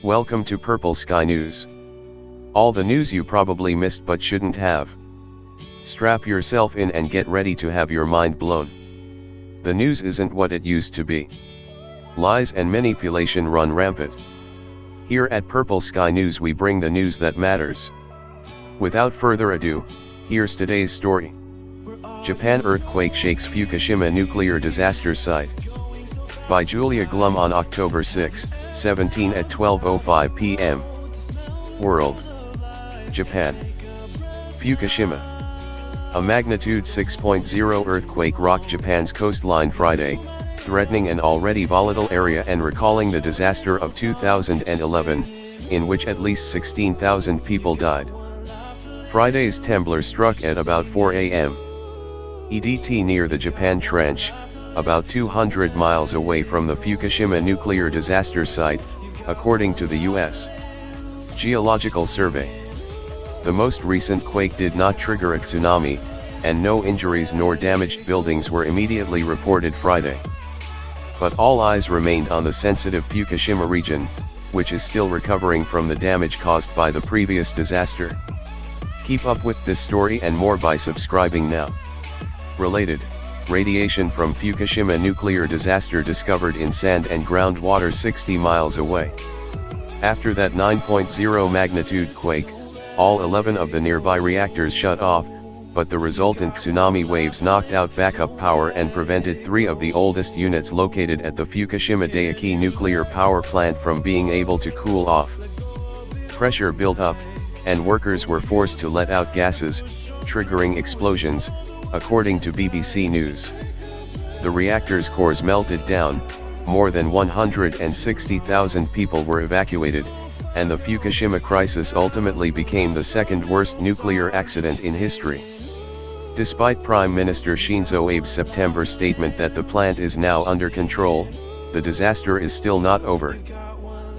Welcome to Purple Sky News. All the news you probably missed but shouldn't have. Strap yourself in and get ready to have your mind blown. The news isn't what it used to be. Lies and manipulation run rampant. Here at Purple Sky News we bring the news that matters. Without further ado, here's today's story. Japan earthquake shakes Fukushima nuclear disaster site. By Julia Glum on October 6, 17 at 12:05 p.m. World. Japan. Fukushima. A magnitude 6.0 earthquake rocked Japan's coastline Friday, threatening an already volatile area and recalling the disaster of 2011, in which at least 16,000 people died. Friday's tremor struck at about 4 a.m. EDT near the Japan Trench, about 200 miles away from the Fukushima nuclear disaster site, according to the U.S. Geological Survey. The most recent quake did not trigger a tsunami, and no injuries nor damaged buildings were immediately reported Friday. But all eyes remained on the sensitive Fukushima region, which is still recovering from the damage caused by the previous disaster. Keep up with this story and more by subscribing now. Related. Radiation from Fukushima nuclear disaster discovered in sand and groundwater 60 miles away. After that 9.0 magnitude quake, all 11 of the nearby reactors shut off, but the resultant tsunami waves knocked out backup power and prevented 3 of the oldest units located at the Fukushima Daiichi nuclear power plant from being able to cool off. Pressure built up, and workers were forced to let out gases, triggering explosions, according to BBC News. The reactor's cores melted down, more than 160,000 people were evacuated, and the Fukushima crisis ultimately became the second worst nuclear accident in history. Despite Prime Minister Shinzo Abe's September statement that the plant is now under control, the disaster is still not over.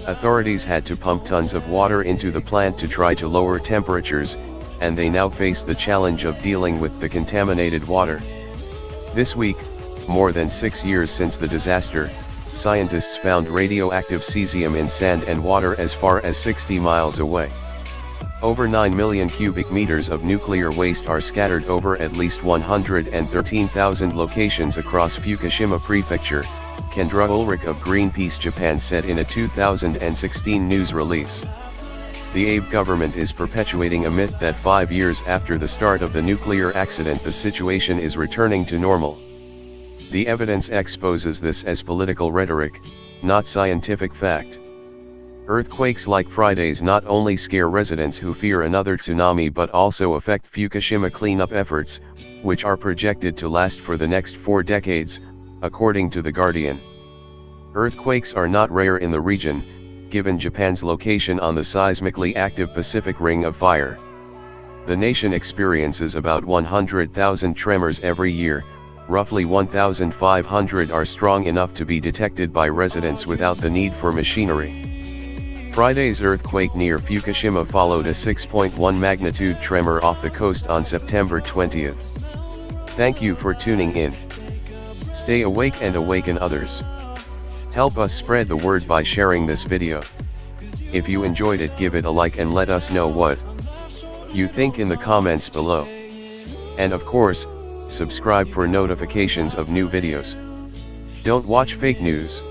Authorities had to pump tons of water into the plant to try to lower temperatures, and they now face the challenge of dealing with the contaminated water. This week, more than 6 years since the disaster, scientists found radioactive cesium in sand and water as far as 60 miles away. Over 9 million cubic meters of nuclear waste are scattered over at least 113,000 locations across Fukushima Prefecture, Kendra Ulrich of Greenpeace Japan said in a 2016 news release. The Abe government is perpetuating a myth that 5 years after the start of the nuclear accident the situation is returning to normal. The evidence exposes this as political rhetoric, not scientific fact. Earthquakes like Friday's not only scare residents who fear another tsunami but also affect Fukushima cleanup efforts, which are projected to last for the next 4 decades, according to The Guardian. Earthquakes are not rare in the region, given Japan's location on the seismically active Pacific Ring of Fire. The nation experiences about 100,000 tremors every year, roughly 1,500 are strong enough to be detected by residents without the need for machinery. Friday's earthquake near Fukushima followed a 6.1 magnitude tremor off the coast on September 20th. Thank you for tuning in. Stay awake and awaken others. Help us spread the word by sharing this video. If you enjoyed it, give it a like and let us know what you think in the comments below. And of course, subscribe for notifications of new videos. Don't watch fake news.